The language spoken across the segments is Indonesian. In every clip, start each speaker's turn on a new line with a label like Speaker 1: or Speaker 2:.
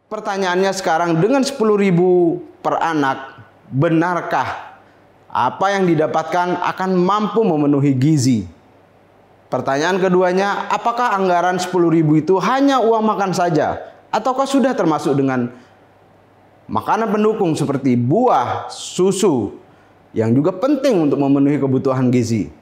Speaker 1: Pertanyaannya sekarang, dengan 10.000 per anak, benarkah apa yang didapatkan akan mampu memenuhi gizi? Pertanyaan keduanya, apakah anggaran 10.000 itu hanya uang makan saja? Ataukah sudah termasuk dengan makanan pendukung seperti buah, susu, yang juga penting untuk memenuhi kebutuhan gizi?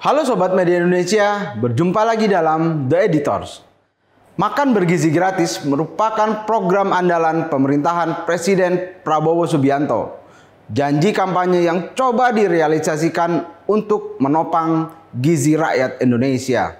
Speaker 1: Halo Sobat Media Indonesia, berjumpa lagi dalam The Editors. Makan bergizi gratis merupakan program andalan pemerintahan Presiden Prabowo Subianto. Janji kampanye yang coba direalisasikan untuk menopang gizi rakyat Indonesia.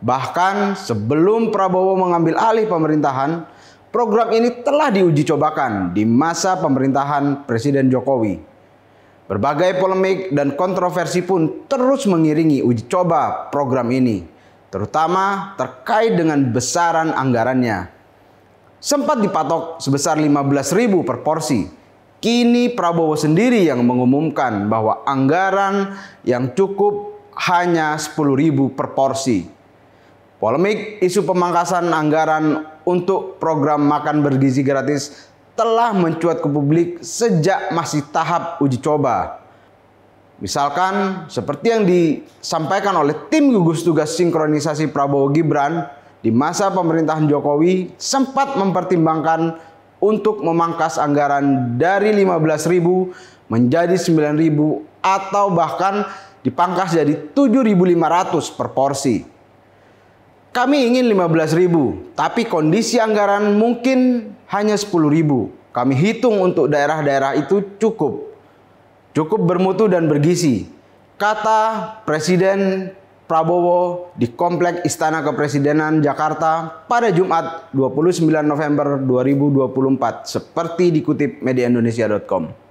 Speaker 1: Bahkan sebelum Prabowo mengambil alih pemerintahan, program ini telah diuji cobakan di masa pemerintahan Presiden Jokowi. Berbagai polemik dan kontroversi pun terus mengiringi uji coba program ini, terutama terkait dengan besaran anggarannya. Sempat dipatok sebesar 15.000 per porsi. Kini Prabowo sendiri yang mengumumkan bahwa anggaran yang cukup hanya 10.000 per porsi. Polemik isu pemangkasan anggaran untuk program makan bergizi gratis telah mencuat ke publik sejak masih tahap uji coba. Misalkan seperti yang disampaikan oleh tim gugus tugas sinkronisasi Prabowo Gibran di masa pemerintahan Jokowi sempat mempertimbangkan untuk memangkas anggaran dari 15.000 menjadi 9.000 atau bahkan dipangkas jadi 7.500 per porsi. Kami ingin 15.000, tapi kondisi anggaran mungkin hanya 10.000. Kami hitung untuk daerah-daerah itu cukup bermutu dan bergizi, kata Presiden Prabowo di Komplek Istana Kepresidenan Jakarta pada Jumat 29 November 2024, seperti dikutip mediaindonesia.com.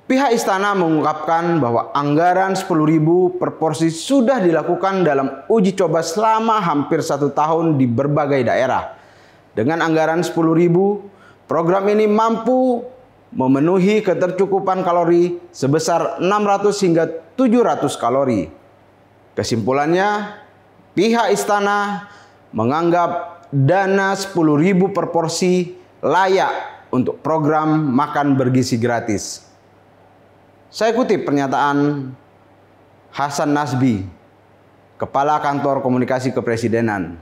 Speaker 1: Pihak istana mengungkapkan bahwa anggaran 10.000 per porsi sudah dilakukan dalam uji coba selama hampir 1 tahun di berbagai daerah. Dengan anggaran 10.000, program ini mampu memenuhi ketercukupan kalori sebesar 600 hingga 700 kalori. Kesimpulannya, pihak istana menganggap dana 10.000 per porsi layak untuk program makan bergizi gratis. Saya kutip pernyataan Hasan Nasbi, Kepala Kantor Komunikasi Kepresidenan.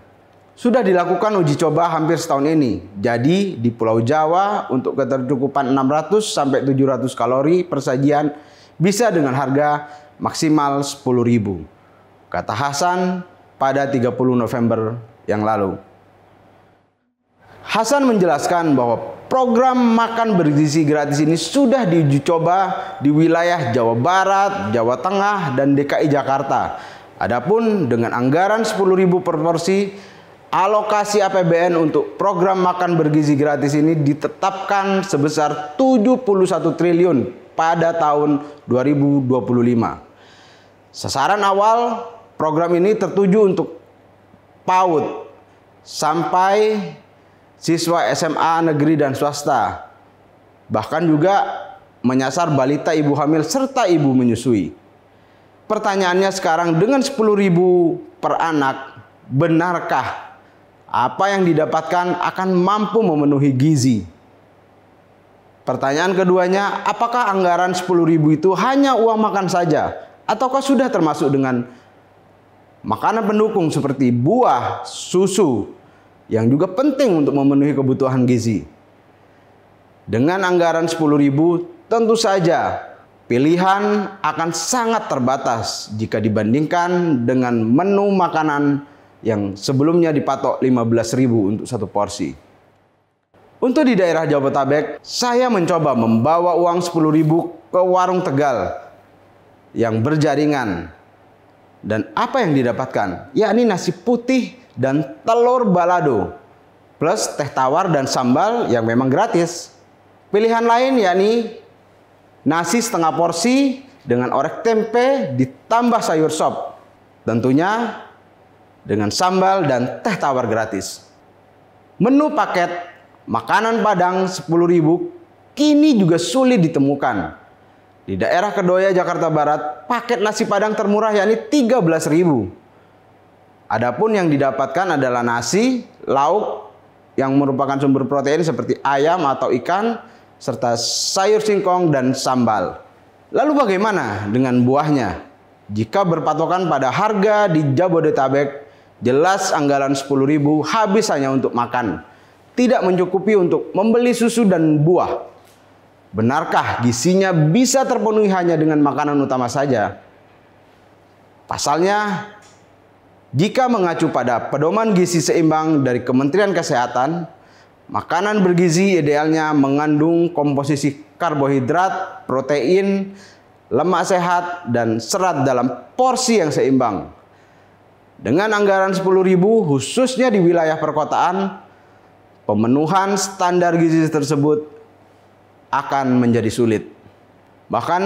Speaker 1: Sudah dilakukan uji coba hampir setahun ini. Jadi di Pulau Jawa untuk ketercukupan 600 sampai 700 kalori per sajian bisa dengan harga maksimal 10.000. Kata Hasan pada 30 November yang lalu. Hasan menjelaskan bahwa program makan bergizi gratis ini sudah diuji coba di wilayah Jawa Barat, Jawa Tengah, dan DKI Jakarta. Adapun dengan anggaran 10.000 per porsi, alokasi APBN untuk program makan bergizi gratis ini ditetapkan sebesar 71 triliun pada tahun 2025. Sasaran awal program ini tertuju untuk PAUD sampai siswa SMA negeri dan swasta. Bahkan juga menyasar balita ibu hamil serta ibu menyusui. Pertanyaannya sekarang, dengan 10.000 per anak, benarkah apa yang didapatkan akan mampu memenuhi gizi? Pertanyaan keduanya, apakah anggaran 10.000 itu hanya uang makan saja? Ataukah sudah termasuk dengan makanan pendukung seperti buah, susu, yang juga penting untuk memenuhi kebutuhan gizi? Dengan anggaran 10.000, tentu saja pilihan akan sangat terbatas jika dibandingkan dengan menu makanan yang sebelumnya dipatok 15.000 untuk satu porsi. Untuk di daerah Jabodetabek, saya mencoba membawa uang 10.000 ke warung Tegal yang berjaringan. Dan apa yang didapatkan? Yakni nasi putih dan telur balado, plus teh tawar dan sambal yang memang gratis. Pilihan lain yakni nasi setengah porsi dengan orek tempe ditambah sayur sop. Tentunya dengan sambal dan teh tawar gratis. Menu paket makanan Padang 10.000 kini juga sulit ditemukan. Di daerah Kedoya, Jakarta Barat, paket nasi Padang termurah yakni 13.000. Adapun yang didapatkan adalah nasi, lauk yang merupakan sumber protein seperti ayam atau ikan, serta sayur singkong dan sambal. Lalu bagaimana dengan buahnya? Jika berpatokan pada harga di Jabodetabek, jelas anggaran 10.000 habis hanya untuk makan. Tidak mencukupi untuk membeli susu dan buah. Benarkah gizinya bisa terpenuhi hanya dengan makanan utama saja? Pasalnya, jika mengacu pada pedoman gizi seimbang dari Kementerian Kesehatan, makanan bergizi idealnya mengandung komposisi karbohidrat, protein, lemak sehat, dan serat dalam porsi yang seimbang. Dengan anggaran 10.000 khususnya di wilayah perkotaan, pemenuhan standar gizi tersebut akan menjadi sulit. Bahkan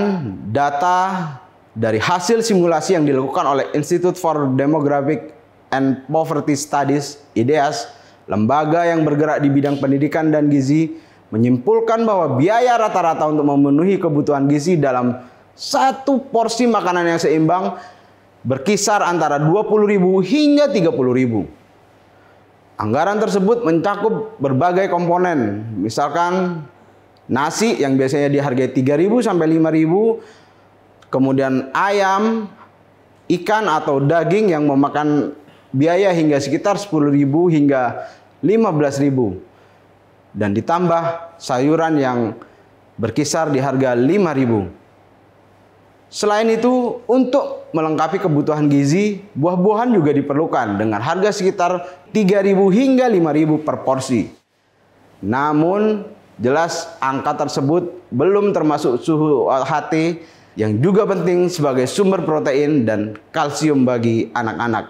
Speaker 1: data dari hasil simulasi yang dilakukan oleh Institute for Demographic and Poverty Studies, IDEAS, lembaga yang bergerak di bidang pendidikan dan gizi, menyimpulkan bahwa biaya rata-rata untuk memenuhi kebutuhan gizi dalam satu porsi makanan yang seimbang berkisar antara 20.000 hingga 30.000. Anggaran tersebut mencakup berbagai komponen, misalkan nasi yang biasanya dihargai 3.000 sampai 5.000, kemudian ayam, ikan atau daging yang memakan biaya hingga sekitar 10.000 hingga 15.000. Dan ditambah sayuran yang berkisar di harga 5.000. Selain itu, untuk melengkapi kebutuhan gizi, buah-buahan juga diperlukan dengan harga sekitar 3.000 hingga 5.000 per porsi. Namun, jelas angka tersebut belum termasuk suhu HT yang juga penting sebagai sumber protein dan kalsium bagi anak-anak,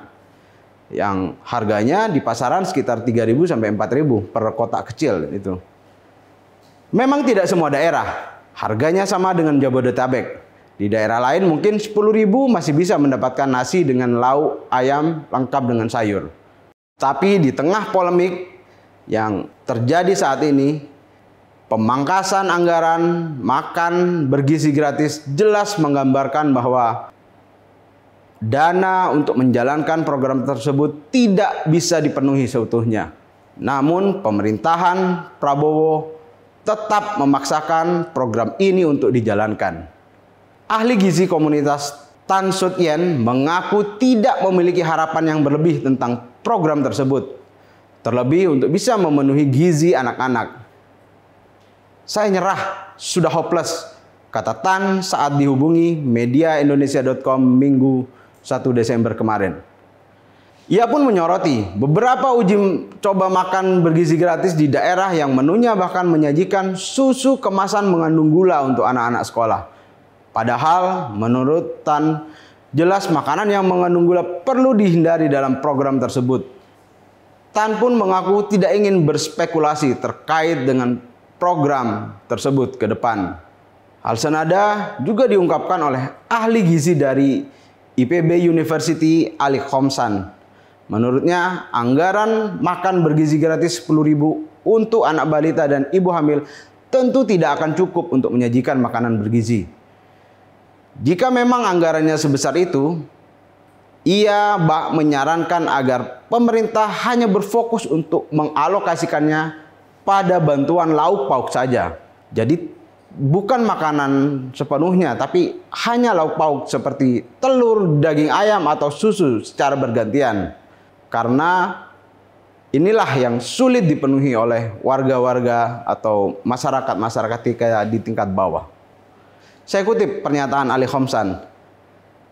Speaker 1: yang harganya di pasaran sekitar 3.000 sampai 4.000 per kotak kecil itu. Memang tidak semua daerah harganya sama dengan Jabodetabek. Di daerah lain mungkin 10.000 masih bisa mendapatkan nasi dengan lauk ayam lengkap dengan sayur. Tapi di tengah polemik yang terjadi saat ini, pemangkasan anggaran makan bergizi gratis jelas menggambarkan bahwa dana untuk menjalankan program tersebut tidak bisa dipenuhi seutuhnya. Namun pemerintahan Prabowo tetap memaksakan program ini untuk dijalankan. Ahli gizi komunitas Tan Sut Yen mengaku tidak memiliki harapan yang berlebih tentang program tersebut, terlebih untuk bisa memenuhi gizi anak-anak. Saya nyerah, sudah hopeless, kata Tan saat dihubungi media Indonesia.com Minggu 1 Desember kemarin. Ia pun menyoroti beberapa uji coba makan bergizi gratis di daerah yang menunya bahkan menyajikan susu kemasan mengandung gula untuk anak-anak sekolah. Padahal menurut Tan, jelas makanan yang mengandung gula perlu dihindari dalam program tersebut. Tan pun mengaku tidak ingin berspekulasi terkait dengan program tersebut ke depan. Hal senada juga diungkapkan oleh ahli gizi dari IPB University Ali Khomsan. Menurutnya anggaran makan bergizi gratis 10.000 untuk anak balita dan ibu hamil tentu tidak akan cukup untuk menyajikan makanan bergizi. Jika memang anggarannya sebesar itu, ia menyarankan agar pemerintah hanya berfokus untuk mengalokasikannya pada bantuan lauk pauk saja. Jadi bukan makanan sepenuhnya, tapi hanya lauk pauk seperti telur, daging ayam, atau susu secara bergantian. Karena inilah yang sulit dipenuhi oleh warga-warga atau masyarakat-masyarakat di tingkat bawah. Saya kutip pernyataan Ali Khomsan.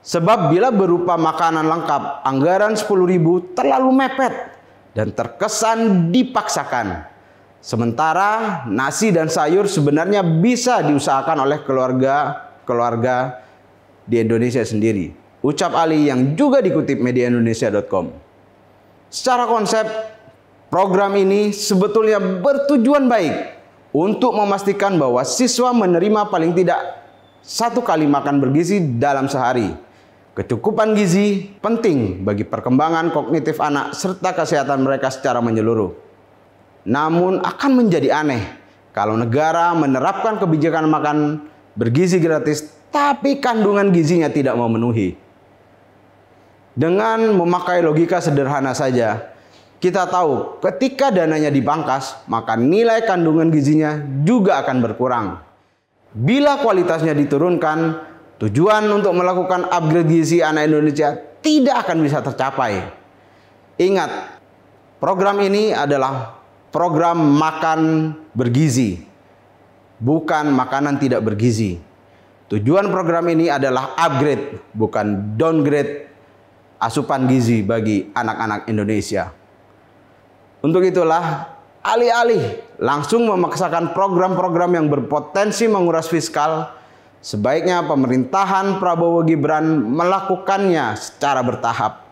Speaker 1: Sebab bila berupa makanan lengkap, anggaran 10.000 terlalu mepet dan terkesan dipaksakan. Sementara nasi dan sayur sebenarnya bisa diusahakan oleh keluarga di Indonesia sendiri. Ucap Ali yang juga dikutip media Indonesia.com. Secara konsep, program ini sebetulnya bertujuan baik untuk memastikan bahwa siswa menerima paling tidak 1 kali makan bergizi dalam sehari. Kecukupan gizi penting bagi perkembangan kognitif anak serta kesehatan mereka secara menyeluruh. Namun akan menjadi aneh kalau negara menerapkan kebijakan makan bergizi gratis tapi kandungan gizinya tidak memenuhi. Dengan memakai logika sederhana saja, kita tahu ketika dananya dipangkas, maka nilai kandungan gizinya juga akan berkurang. Bila kualitasnya diturunkan, tujuan untuk melakukan upgrade gizi anak Indonesia tidak akan bisa tercapai. Ingat, program ini adalah program makan bergizi, bukan makanan tidak bergizi. Tujuan program ini adalah upgrade, bukan downgrade asupan gizi bagi anak-anak Indonesia. Untuk itulah, alih-alih langsung memaksakan program-program yang berpotensi menguras fiskal, sebaiknya pemerintahan Prabowo Gibran melakukannya secara bertahap.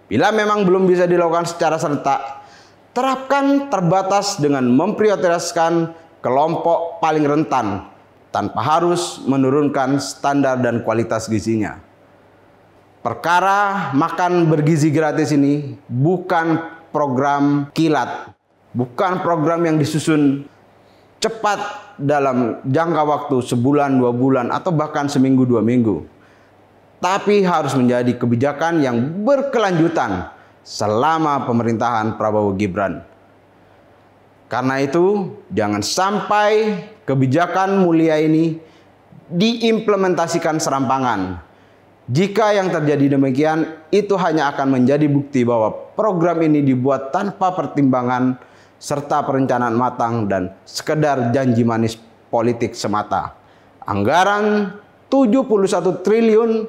Speaker 1: Bila memang belum bisa dilakukan secara serentak, terapkan terbatas dengan memprioritaskan kelompok paling rentan tanpa harus menurunkan standar dan kualitas gizinya. Perkara makan bergizi gratis ini bukan program kilat, bukan program yang disusun cepat dalam jangka waktu sebulan, 2 bulan, atau bahkan seminggu, 2 minggu. Tapi harus menjadi kebijakan yang berkelanjutan selama pemerintahan Prabowo Gibran. Karena itu, jangan sampai kebijakan mulia ini diimplementasikan serampangan. Jika yang terjadi demikian, itu hanya akan menjadi bukti bahwa program ini dibuat tanpa pertimbangan serta perencanaan matang dan sekedar janji manis politik semata. Anggaran 71 triliun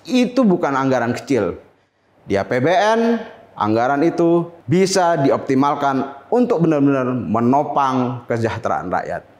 Speaker 1: itu bukan anggaran kecil. Di APBN, anggaran itu bisa dioptimalkan untuk benar-benar menopang kesejahteraan rakyat.